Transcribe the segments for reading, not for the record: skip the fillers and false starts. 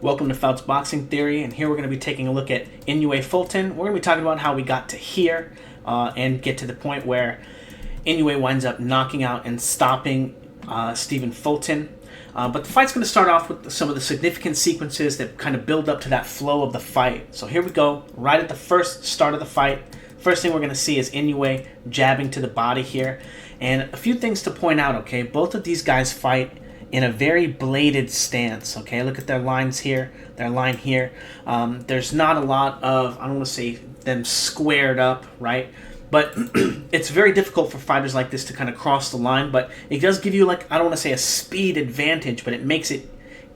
Welcome to Fouts Boxing Theory, and here we're going to be taking a look at Inoue Fulton. We're going to be talking about how we got to here and get to the point where Inoue winds up knocking out and stopping Stephen Fulton. But the fight's going to start off with some of the significant sequences that kind of build up to that flow of the fight. So here we go, right at the first start of the fight. First thing we're going to see is Inoue jabbing to the body here. And a few things to point out, okay? Both of these guys fight in a very bladed stance, okay? Look at their lines here, their line here. There's not a lot of, I don't want to say them squared up, right? But it's very difficult for fighters like this to kind of cross the line, but it does give you, like, I don't want to say a speed advantage, but it makes it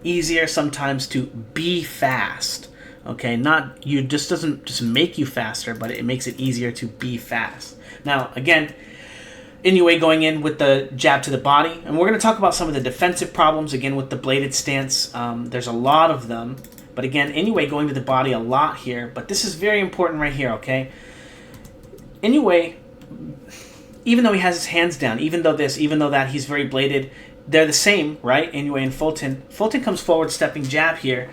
easier sometimes to be fast, okay? Not, you just doesn't just make you faster, but it makes it easier to be fast. Now, again, Inoue going in with the jab to the body. And we're going to talk about some of the defensive problems, again, with the bladed stance. There's a lot of them. But again, Inoue going to the body a lot here. But this is very important right here, okay? Inoue, even though he has his hands down, even though that, he's very bladed, they're the same, right? Inoue and Fulton. Fulton comes forward, stepping jab here.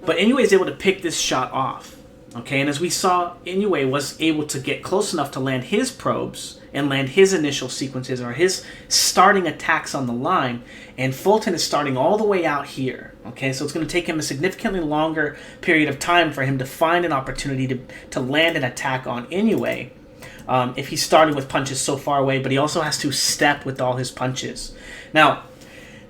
But Inoue is able to pick this shot off. Okay, and as we saw, Inoue was able to get close enough to land his probes and land his initial sequences or his starting attacks on the line, and Fulton is starting all the way out here. Okay, so it's going to take him a significantly longer period of time for him to find an opportunity to land an attack on Inoue if he's starting with punches so far away, but he also has to step with all his punches. Now,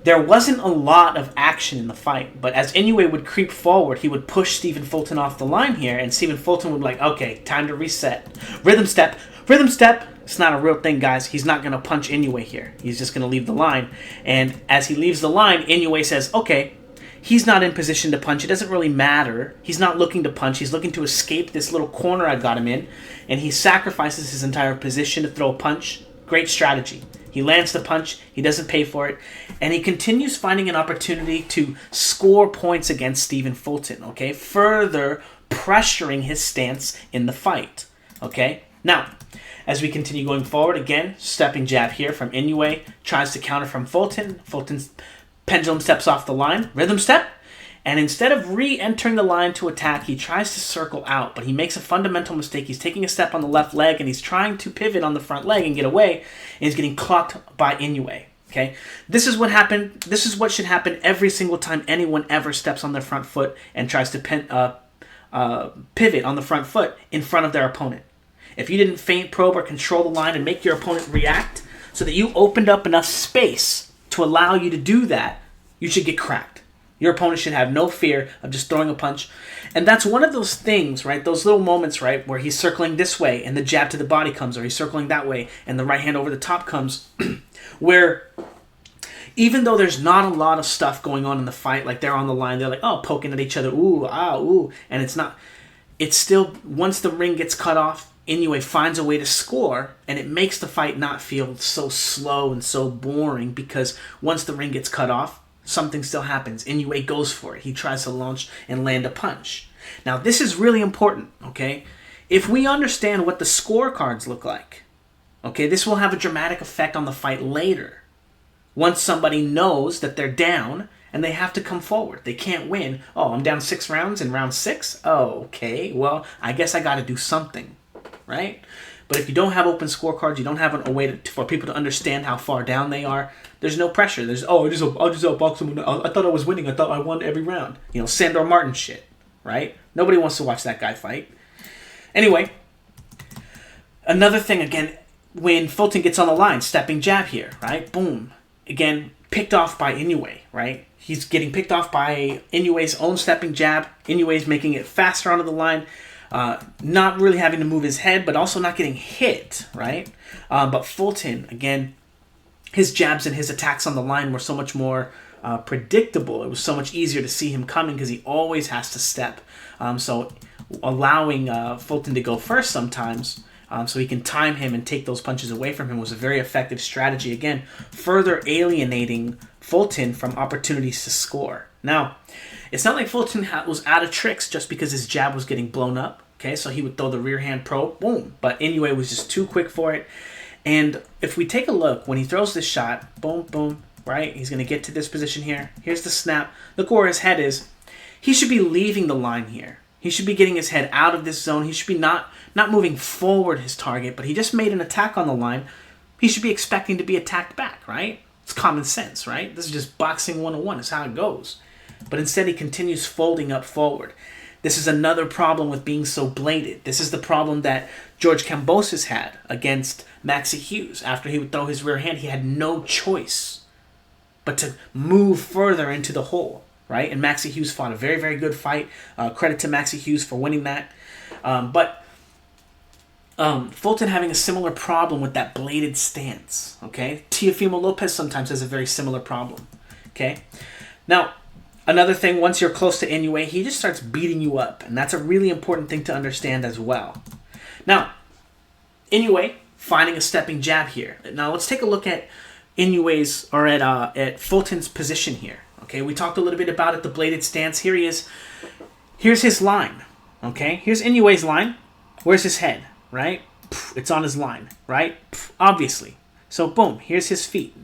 there wasn't a lot of action in the fight, but as Inoue would creep forward, he would push Stephen Fulton off the line here, and Stephen Fulton would be like, okay, time to reset. Rhythm step, rhythm step. It's not a real thing, guys. He's not going to punch Inoue here. He's just going to leave the line. And as he leaves the line, Inoue says, okay, he's not in position to punch. It doesn't really matter. He's not looking to punch. He's looking to escape this little corner I got him in, and he sacrifices his entire position to throw a punch. Great strategy. He lands the punch, he doesn't pay for it, and he continues finding an opportunity to score points against Stephen Fulton, okay? Further pressuring his stance in the fight, okay? Now, as we continue going forward, again, stepping jab here from Inoue, tries to counter from Fulton. Fulton's pendulum steps off the line, rhythm step, and instead of re-entering the line to attack, he tries to circle out, but he makes a fundamental mistake. He's taking a step on the left leg, and he's trying to pivot on the front leg and get away, and he's getting clocked by Inoue. Okay, this is what happened. This is what should happen every single time anyone ever steps on their front foot and tries to pivot on the front foot in front of their opponent. If you didn't feint, probe, or control the line and make your opponent react so that you opened up enough space to allow you to do that, you should get cracked. Your opponent should have no fear of just throwing a punch. And that's one of those things, right? Those little moments, right, where he's circling this way and the jab to the body comes, or he's circling that way and the right hand over the top comes, where even though there's not a lot of stuff going on in the fight, like they're on the line, they're like, oh, poking at each other, ooh, ah, ooh, and it's still, once the ring gets cut off, Inoue finds a way to score, and it makes the fight not feel so slow and so boring, because once the ring gets cut off, something still happens. Inoue goes for it. He tries to launch and land a punch. Now, this is really important, okay? If we understand what the scorecards look like, okay, this will have a dramatic effect on the fight later. Once somebody knows that they're down and they have to come forward. They can't win. Oh, I'm down 6 rounds in round 6? Oh, okay. Well, I guess I got to do something, right? But if you don't have open scorecards, you don't have a way for people to understand how far down they are, there's no pressure. There's, oh, I'll just outbox him. I thought I was winning. I thought I won every round. You know, Sandor Martin shit, right? Nobody wants to watch that guy fight. Anyway, another thing, again, when Fulton gets on the line, stepping jab here, right? Boom. Again, picked off by Inoue, right? He's getting picked off by Inoue's own stepping jab. Inoue's making it faster onto the line. Not really having to move his head, but also not getting hit, right? But Fulton, again, his jabs and his attacks on the line were so much more predictable. It was so much easier to see him coming because he always has to step. So allowing Fulton to go first sometimes so he can time him and take those punches away from him was a very effective strategy. Again, further alienating Fulton from opportunities to score. Now, it's not like Fulton was out of tricks just because his jab was getting blown up. Okay, so he would throw the rear hand probe, boom. But Inoue was just too quick for it. And if we take a look, when he throws this shot, boom, boom, right? He's going to get to this position here. Here's the snap. Look where his head is. he should be leaving the line here. He should be getting his head out of this zone. He should be not moving forward his target, but he just made an attack on the line. He should be expecting to be attacked back, right? It's common sense, right? This is just boxing 101. It's how it goes. But instead, he continues folding up forward. This is another problem with being so bladed. This is the problem that George Kambosos had against Maxie Hughes. After he would throw his rear hand, he had no choice but to move further into the hole, right? And Maxie Hughes fought a very, very good fight. Credit to Maxie Hughes for winning that. But Fulton having a similar problem with that bladed stance, okay? Teofimo Lopez sometimes has a very similar problem, okay? Now, another thing, once you're close to Inoue, he just starts beating you up, and that's a really important thing to understand as well. Now, Inoue finding a stepping jab here. Now, let's take a look at Inoue's, or at Fulton's position here, okay? We talked a little bit about it, the bladed stance. Here he is. Here's his line, okay? Here's Inoue's line. Where's his head, right? It's on his line, right? Obviously. So, boom, here's his feet.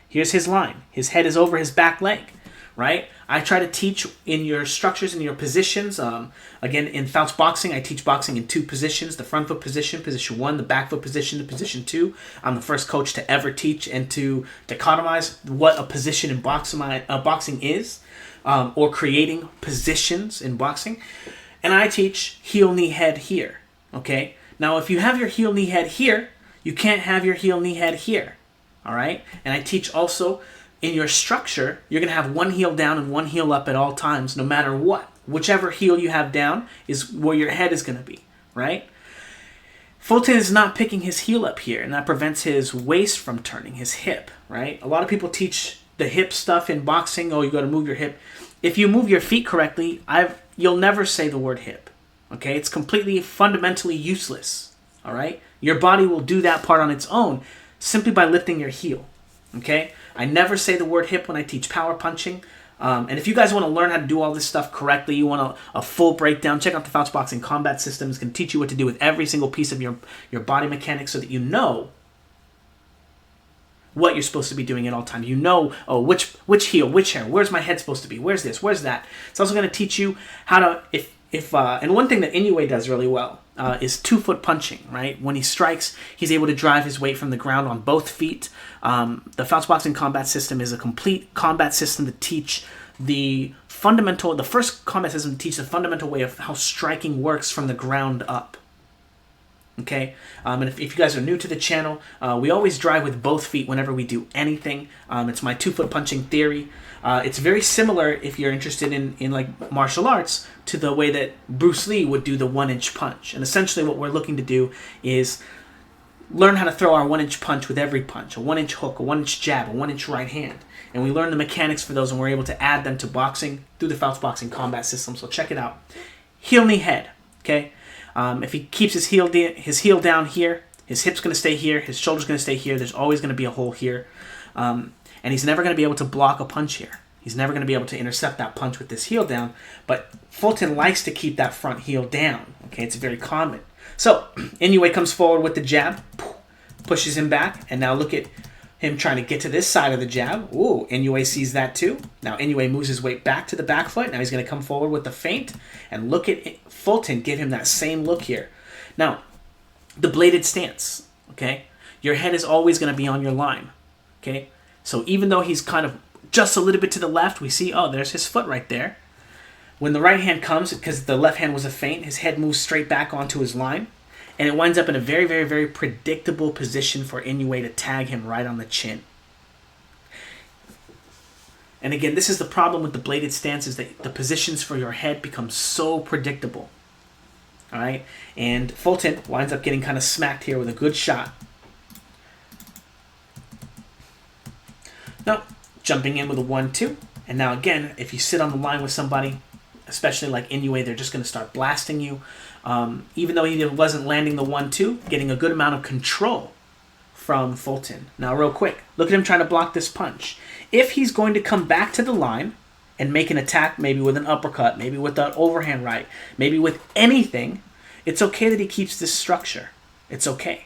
Here's his line. His head is over his back leg, right? I try to teach in your structures, in your positions. Again, in Fouts boxing, I teach boxing in 2 positions. The front foot position, position 1. The back foot position, position 2. I'm the first coach to ever teach and to dichotomize what a position in boxing is, or creating positions in boxing. And I teach heel, knee, head here, okay? Now, if you have your heel, knee, head here, you can't have your heel, knee, head here, all right? And I teach also, in your structure, you're going to have one heel down and one heel up at all times, no matter what. Whichever heel you have down is where your head is going to be, right? Fulton is not picking his heel up here, and that prevents his waist from turning, his hip, right? A lot of people teach the hip stuff in boxing. Oh, you got to move your hip. If you move your feet correctly, you'll never say the word hip, okay? It's completely, fundamentally useless, all right? Your body will do that part on its own simply by lifting your heel, okay? I never say the word hip when I teach power punching. And if you guys want to learn how to do all this stuff correctly, you want a full breakdown, check out the Fouts Boxing Combat System. It's going to teach you what to do with every single piece of your body mechanics so that you know what you're supposed to be doing at all times. You know, oh, which heel, which hair, where's my head supposed to be, where's this, where's that. It's also going to teach you how to, and one thing that Inoue does really well is 2-foot punching, right? When he strikes, he's able to drive his weight from the ground on both feet. The Fouts Boxing Combat System is a complete combat system to teach the first combat system to teach the fundamental way of how striking works from the ground up. Okay? And if you guys are new to the channel, we always drive with both feet whenever we do anything. It's my 2-foot punching theory. It's very similar, if you're interested in like martial arts, to the way that Bruce Lee would do the 1-inch punch. And essentially what we're looking to do is learn how to throw our 1-inch punch with every punch, a 1-inch hook, a 1-inch jab, a 1-inch right hand. And we learn the mechanics for those, and we're able to add them to boxing through the Fouts Boxing Combat System. So check it out. Heel, knee, head. Okay? If he keeps his heel down here, his hip's going to stay here, his shoulder's going to stay here, there's always going to be a hole here. And he's never going to be able to block a punch here. He's never going to be able to intercept that punch with this heel down. But Fulton likes to keep that front heel down. Okay, it's very common. So, Inoue comes forward with the jab, pushes him back, and now look at him trying to get to this side of the jab. Ooh, Inoue sees that too. Now Inoue moves his weight back to the back foot. Now he's going to come forward with the feint, and look at Fulton give him that same look here. Now, the bladed stance, okay? Your head is always going to be on your line, okay? So even though he's kind of just a little bit to the left, we see, oh, there's his foot right there. When the right hand comes, because the left hand was a feint, his head moves straight back onto his line, and it winds up in a very, very, very predictable position for Inoue to tag him right on the chin. And again, this is the problem with the bladed stance, is that the positions for your head become so predictable. All right? And Fulton winds up getting kind of smacked here with a good shot. Now, jumping in with a 1-2. And now again, if you sit on the line with somebody, especially like Inoue, they're just going to start blasting you. Even though he wasn't landing the 1-2, getting a good amount of control from Fulton. Now, real quick, look at him trying to block this punch. If he's going to come back to the line and make an attack, maybe with an uppercut, maybe with an overhand right, maybe with anything, it's okay that he keeps this structure. It's okay.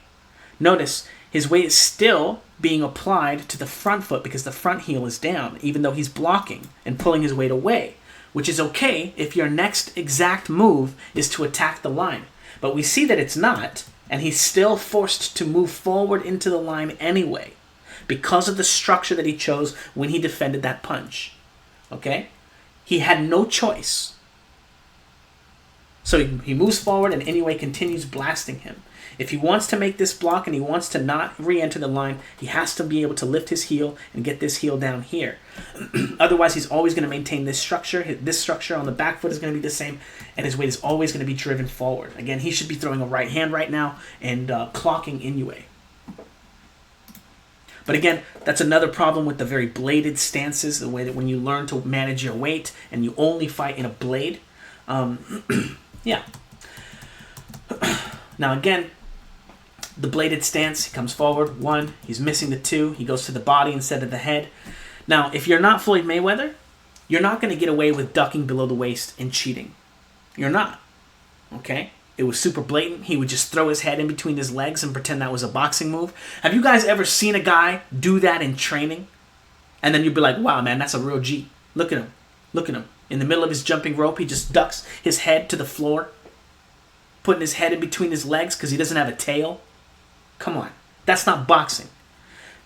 Notice, his weight is still being applied to the front foot because the front heel is down, even though he's blocking and pulling his weight away. which is okay if your next exact move is to attack the line. But we see that it's not, and he's still forced to move forward into the line anyway, because of the structure that he chose when he defended that punch. Okay? He had no choice. So he moves forward, and Inoue continues blasting him. If he wants to make this block and he wants to not re-enter the line, he has to be able to lift his heel and get this heel down here. Otherwise, he's always going to maintain this structure. This structure on the back foot is going to be the same, and his weight is always going to be driven forward. Again, he should be throwing a right hand right now and clocking Inoue. But again, that's another problem with the very bladed stances, the way that when you learn to manage your weight and you only fight in a blade. Yeah. Now again, the bladed stance, he comes forward, 1, he's missing the 2, he goes to the body instead of the head. Now, if you're not Floyd Mayweather, you're not going to get away with ducking below the waist and cheating. You're not. Okay? It was super blatant. He would just throw his head in between his legs and pretend that was a boxing move. Have you guys ever seen a guy do that in training? And then you'd be like, wow, man, that's a real G. Look at him. Look at him. In the middle of his jumping rope, he just ducks his head to the floor, putting his head in between his legs because he doesn't have a tail. Come on. That's not boxing.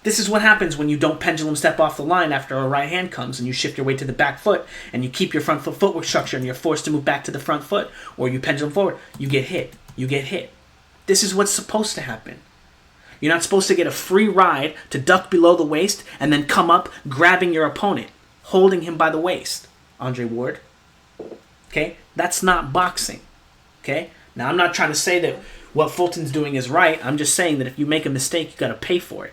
This is what happens when you don't pendulum step off the line after a right hand comes and you shift your weight to the back foot and you keep your front foot footwork structure and you're forced to move back to the front foot, or you pendulum forward. You get hit. You get hit. This is what's supposed to happen. You're not supposed to get a free ride to duck below the waist and then come up grabbing your opponent, holding him by the waist. Andre Ward. Okay? That's not boxing. Okay? Now, I'm not trying to say that what Fulton's doing is right. I'm just saying that if you make a mistake, you got to pay for it.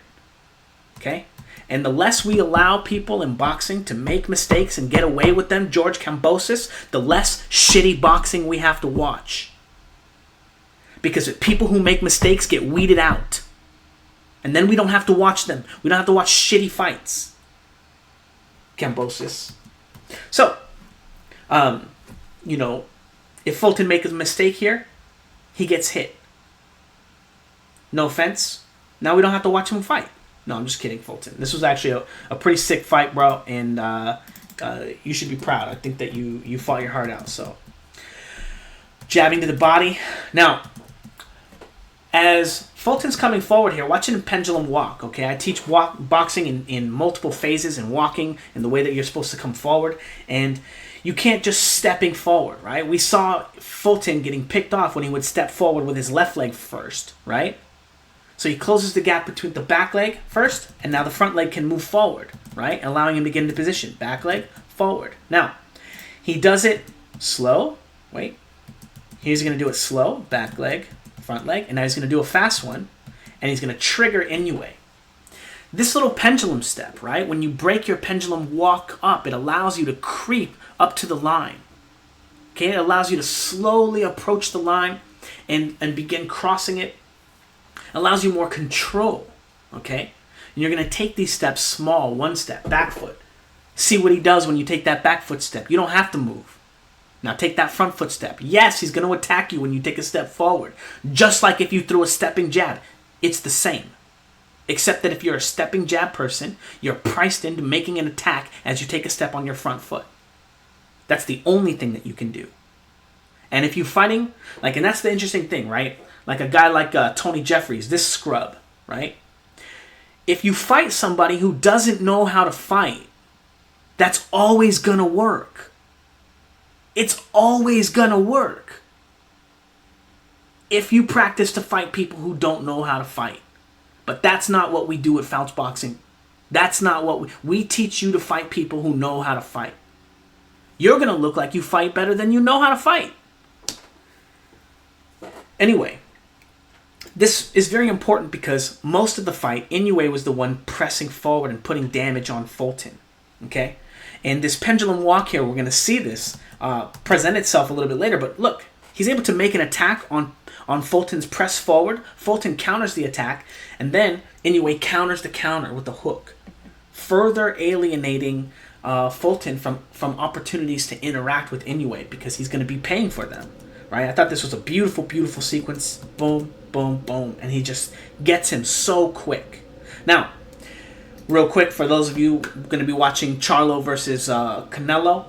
Okay? And the less we allow people in boxing to make mistakes and get away with them, George Kambosos, the less shitty boxing we have to watch. Because people who make mistakes get weeded out. And then we don't have to watch them. We don't have to watch shitty fights. Kambosos. So, if Fulton makes a mistake here, he gets hit. No offense. Now we don't have to watch him fight. No, I'm just kidding, Fulton. This was actually a pretty sick fight, bro, and you should be proud. I think that you fought your heart out. So, jabbing to the body. Now, as Fulton's coming forward here, watching him pendulum walk, okay? I teach boxing in multiple phases and walking in the way that you're supposed to come forward, and you can't just stepping forward, right? We saw Fulton getting picked off when he would step forward with his left leg first, right? So he closes the gap between the back leg first, and now the front leg can move forward, right? Allowing him to get into position. Back leg, forward. Now, he does it slow. Wait. He's going to do it slow. Back leg, front leg. And now he's going to do a fast one, and he's going to trigger Inoue. This little pendulum step, right? When you break your pendulum walk up, it allows you to creep up to the line. Okay? It allows you to slowly approach the line and begin crossing it. Allows you more control, okay? And you're going to take these steps small, one step, back foot. See what he does when you take that back foot step. You don't have to move. Now take that front foot step. Yes, he's going to attack you when you take a step forward. Just like if you threw a stepping jab. It's the same. Except that if you're a stepping jab person, you're priced into making an attack as you take a step on your front foot. That's the only thing that you can do. And if you're fighting, and that's the interesting thing, right? Like a guy like Tony Jeffries, this scrub, right? If you fight somebody who doesn't know how to fight, that's always going to work. It's always going to work. If you practice to fight people who don't know how to fight. But that's not what we do at Fouts Boxing. That's not what we teach you to fight people who know how to fight. You're going to look like you fight better than you know how to fight. Anyway. This is very important because most of the fight, Inoue was the one pressing forward and putting damage on Fulton. Okay? And this pendulum walk here, we're going to see this present itself a little bit later. But look, he's able to make an attack on Fulton's press forward. Fulton counters the attack. And then Inoue counters the counter with the hook. Further alienating Fulton from opportunities to interact with Inoue because he's going to be paying for them. Right? I thought this was a beautiful, beautiful sequence. Boom. Boom, boom, and he just gets him so quick. Now, real quick, for those of you going to be watching Charlo versus Canelo,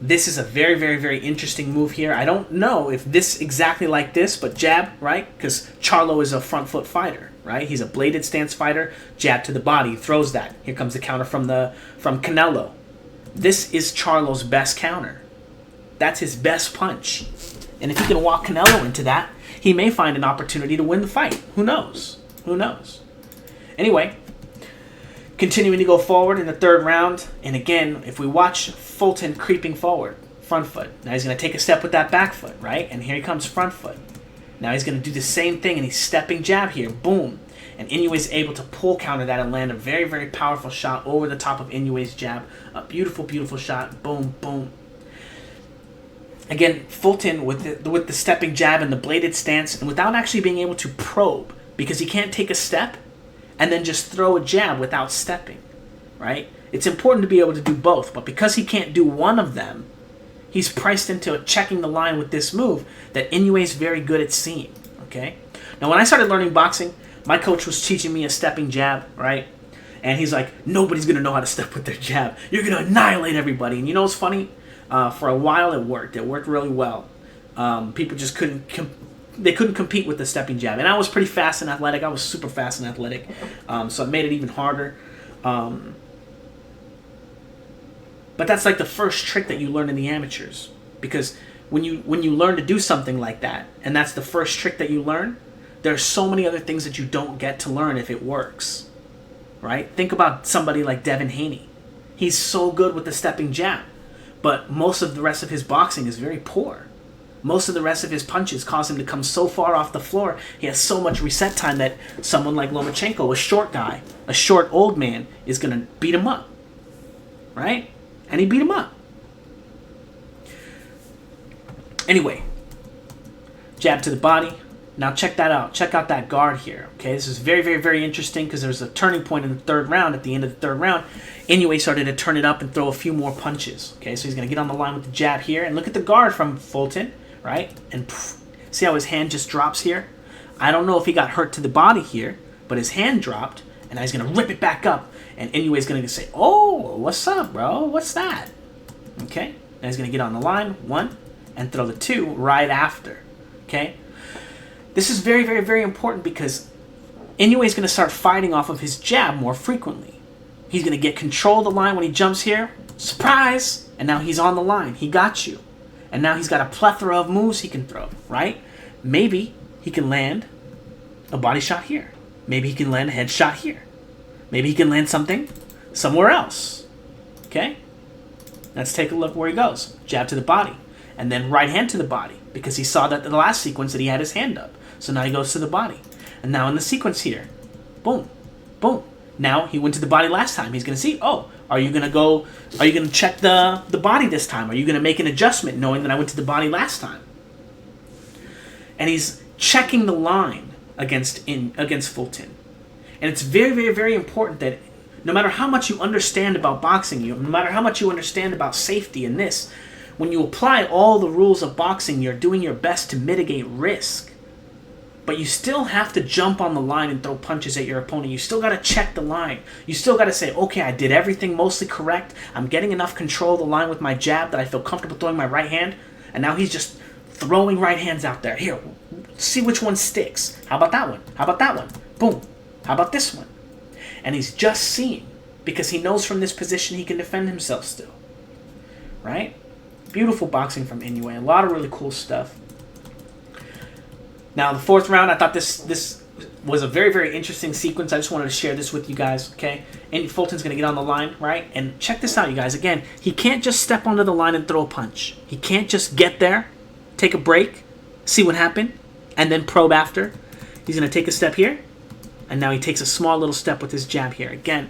This is a very, very, very interesting move here. I don't know if this exactly like this, but jab, right? Because Charlo is a front foot fighter, right? He's a bladed stance fighter. Jab to the body, throws that. Here comes the counter from Canelo. This is Charlo's best counter. That's his best punch. And if he can walk Canelo into that, he may find an opportunity to win the fight. Who knows? Who knows? Anyway, continuing to go forward in the third round. And again, if we watch Fulton creeping forward, front foot. Now he's going to take a step with that back foot, right? And here he comes front foot. Now he's going to do the same thing, and he's stepping jab here. Boom. And Inoue's able to pull counter that and land a very, very powerful shot over the top of Inoue's jab. A beautiful, beautiful shot. Boom, boom. Again, Fulton with the stepping jab and the bladed stance, and without actually being able to probe, because he can't take a step and then just throw a jab without stepping, right? It's important to be able to do both, but because he can't do one of them, he's priced into checking the line with this move that Inoue's very good at seeing, okay? Now, when I started learning boxing, my coach was teaching me a stepping jab, right? And he's like, nobody's going to know how to step with their jab. You're going to annihilate everybody. And you know what's funny? For a while, it worked. It worked really well. People just couldn't compete with the stepping jab. And I was pretty fast and athletic. I was super fast and athletic. So it made it even harder. But that's like the first trick that you learn in the amateurs. Because when you learn to do something like that, and that's the first trick that you learn, there are so many other things that you don't get to learn if it works. Right? Think about somebody like Devin Haney. He's so good with the stepping jab. But most of the rest of his boxing is very poor. Most of the rest of his punches cause him to come so far off the floor. He has so much reset time that someone like Lomachenko, a short guy, a short old man, is going to beat him up. Right? And he beat him up. Anyway, jab to the body. Now check that out. Check out that guard here. Okay, this is very, very, very interesting because there's a turning point in the third round. At the end of the third round, Inoue started to turn it up and throw a few more punches. Okay, so he's going to get on the line with the jab here. And look at the guard from Fulton, right? And see how his hand just drops here? I don't know if he got hurt to the body here, but his hand dropped, and now he's going to rip it back up. And Inoue's going to say, oh, what's up, bro? What's that? Okay, now he's going to get on the line, one, and throw the two right after. Okay? This is very, very, very important because Inoue is going to start fighting off of his jab more frequently. He's going to get control of the line when he jumps here. Surprise! And now he's on the line. He got you. And now he's got a plethora of moves he can throw, right? Maybe he can land a body shot here. Maybe he can land a head shot here. Maybe he can land something somewhere else. Okay? Let's take a look where he goes. Jab to the body. And then right hand to the body. Because he saw that in the last sequence that he had his hand up. So now he goes to the body. And now in the sequence here, boom, boom. Now he went to the body last time. He's going to see, oh, are you going to check the body this time? Are you going to make an adjustment knowing that I went to the body last time? And he's checking the line against Fulton. And it's very, very, very important that no matter how much you understand about boxing, no matter how much you understand about safety in this, when you apply all the rules of boxing, you're doing your best to mitigate risk. But you still have to jump on the line and throw punches at your opponent. You still got to check the line. You still got to say, okay, I did everything mostly correct. I'm getting enough control of the line with my jab that I feel comfortable throwing my right hand. And now he's just throwing right hands out there. Here, see which one sticks. How about that one? How about that one? Boom. How about this one? And he's just seeing because he knows from this position he can defend himself still. Right? Beautiful boxing from Inoue. A lot of really cool stuff. Now, the fourth round, I thought this was a very, very interesting sequence. I just wanted to share this with you guys, okay? And Fulton's going to get on the line, right? And check this out, you guys. Again, he can't just step onto the line and throw a punch. He can't just get there, take a break, see what happened, and then probe after. He's going to take a step here, and now he takes a small little step with his jab here. Again,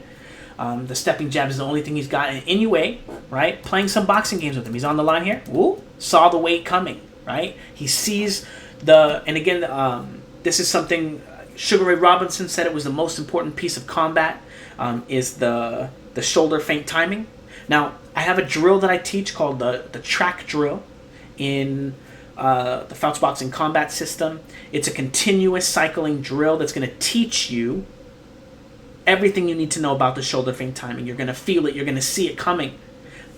the stepping jab is the only thing he's got. And Inoue, right, playing some boxing games with him. He's on the line here. Woo, saw the weight coming, right? He sees and again, this is something Sugar Ray Robinson said it was the most important piece of combat, is the shoulder feint timing. Now, I have a drill that I teach called the track drill in the Fouts Boxing Combat System. It's a continuous cycling drill that's going to teach you everything you need to know about the shoulder feint timing. You're going to feel it. You're going to see it coming.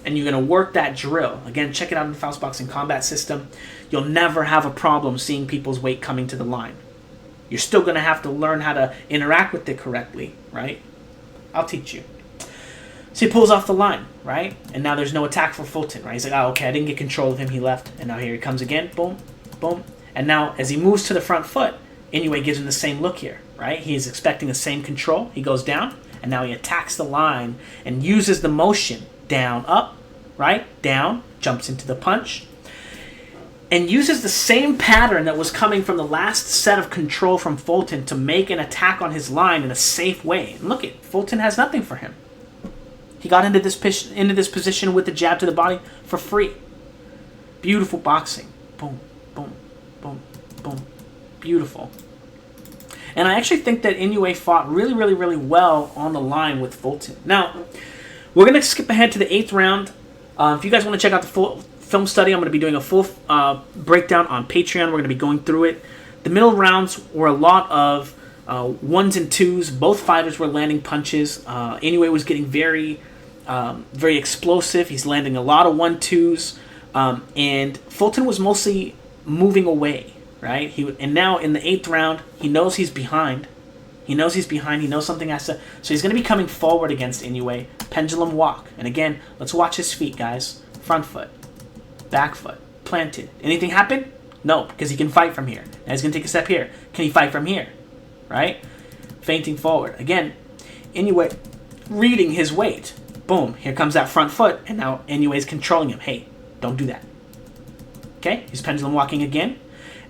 and you're going to work that drill. Again, check it out in the Fouts Boxing Combat System. You'll never have a problem seeing people's weight coming to the line. You're still going to have to learn how to interact with it correctly, right? I'll teach you. So he pulls off the line, right? And now there's no attack for Fulton, right? He's like, oh, okay, I didn't get control of him. He left. And now here he comes again. Boom, boom. And now as he moves to the front foot, Inoue gives him the same look here, right? He's expecting the same control. He goes down, and now he attacks the line and uses the motion down, up, right? Down, jumps into the punch, and uses the same pattern that was coming from the last set of control from Fulton to make an attack on his line in a safe way. And look it, Fulton has nothing for him. He got into this position with the jab to the body for free. Beautiful boxing. Boom, boom, boom, boom. Beautiful. And I actually think that Inoue fought really, really, really well on the line with Fulton. Now, we're going to skip ahead to the 8th round. If you guys want to check out the full film study, I'm going to be doing a full breakdown on Patreon. We're going to be going through it. The middle rounds were a lot of 1s and 2s. Both fighters were landing punches. Inoue was getting very explosive. He's landing a lot of 1-2s. And Fulton was mostly moving away, right? And now in the 8th round, he knows he's behind. He knows something has to... So he's going to be coming forward against Inoue. Pendulum walk. And again, let's watch his feet, guys. Front foot. Back foot. Planted. Anything happen? No, because he can fight from here. Now he's going to take a step here. Can he fight from here? Right? Feinting forward. Again, Inoue reading his weight. Boom. Here comes that front foot. And now Inoue's controlling him. Hey, don't do that. Okay? He's pendulum walking again.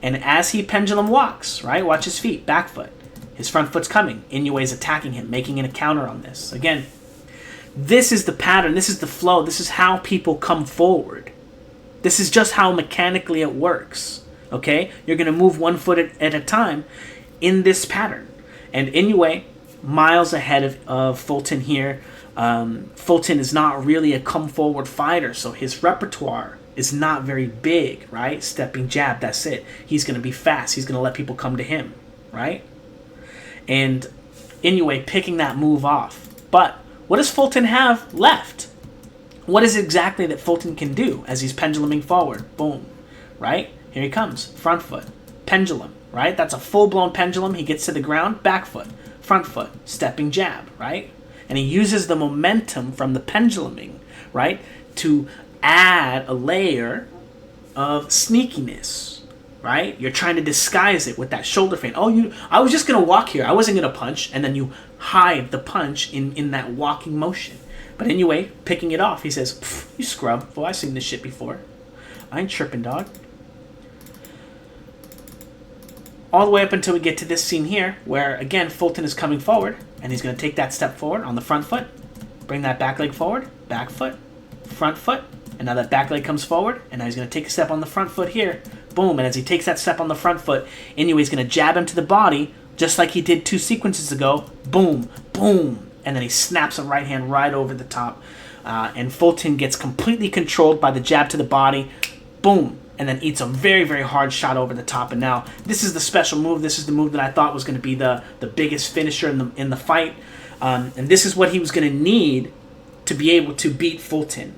And as he pendulum walks, right? Watch his feet. Back foot. His front foot's coming. Inoue's attacking him, making a counter on this. Again, this is the pattern. This is the flow. This is how people come forward. This is just how mechanically it works. Okay? You're going to move 1 foot at a time in this pattern. And Inoue, miles ahead of Fulton here. Fulton is not really a come forward fighter, so his repertoire is not very big, right? Stepping jab, that's it. He's going to be fast. He's going to let people come to him, right? And Inoue picking that move off. But what does Fulton have left? What is exactly that Fulton can do as he's penduluming forward? Boom, right? Here he comes, front foot, pendulum, right? That's a full-blown pendulum. He gets to the ground, back foot, front foot, stepping jab, right? And he uses the momentum from the penduluming, right, to add a layer of sneakiness. Right? You're trying to disguise it with that shoulder feint. Oh, I was just going to walk here. I wasn't going to punch. And then you hide the punch in that walking motion. But anyway, picking it off, he says, you scrub. Well, I've seen this shit before. I ain't tripping, dog. All the way up until we get to this scene here, where, again, Fulton is coming forward. And he's going to take that step forward on the front foot. Bring that back leg forward. Back foot. Front foot. And now that back leg comes forward. And now he's going to take a step on the front foot here. Boom, and as he takes that step on the front foot, Inoue's going to jab him to the body, just like he did 2 sequences ago. Boom, boom, and then he snaps a right hand right over the top. And Fulton gets completely controlled by the jab to the body. Boom, and then eats a very, very hard shot over the top. And now, this is the special move. This is the move that I thought was going to be the biggest finisher in the fight. And this is what he was going to need to be able to beat Fulton.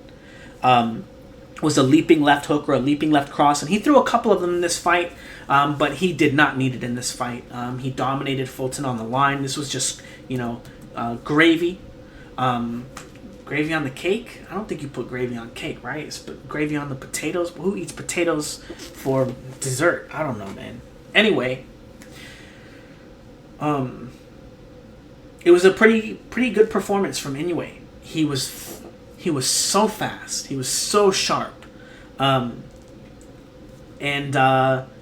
Was a leaping left hook or a leaping left cross, and he threw a couple of them in this fight, but he did not need it in this fight. He dominated Fulton on the line. This was just, gravy. Gravy on the cake? I don't think you put gravy on cake, right? It's gravy on the potatoes. Who eats potatoes for dessert? I don't know, man. Anyway, it was a pretty good performance from Inoue. He was so fast. He was so sharp. And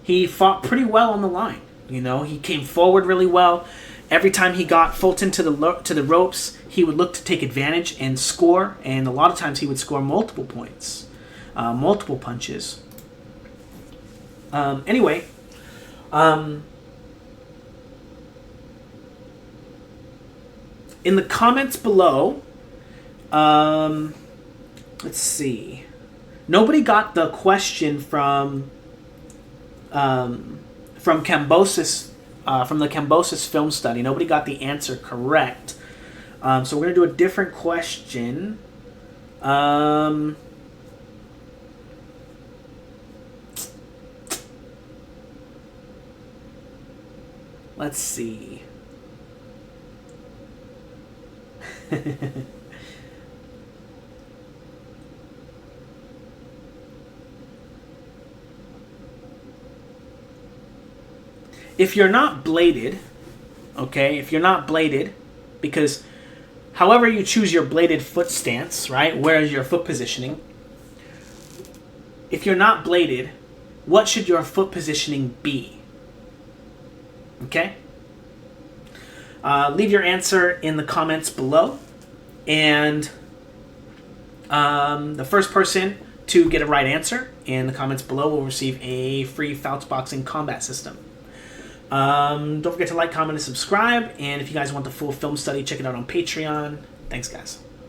he fought pretty well on the line. He came forward really well. Every time he got Fulton to the ropes, he would look to take advantage and score. And a lot of times he would score multiple points, multiple punches. Anyway, in the comments below, let's see. Nobody got the question from Cambosis, from the Cambosis film study. Nobody got the answer correct. So we're gonna do a different question. Let's see. If you're not bladed, okay, if you're not bladed, because however you choose your bladed foot stance, right, where is your foot positioning, if you're not bladed, what should your foot positioning be? Okay? Leave your answer in the comments below, and the first person to get a right answer in the comments below will receive a free Fouts Boxing combat system. Don't forget to like, comment, and subscribe. And if you guys want the full film study, check it out on Patreon. Thanks, guys.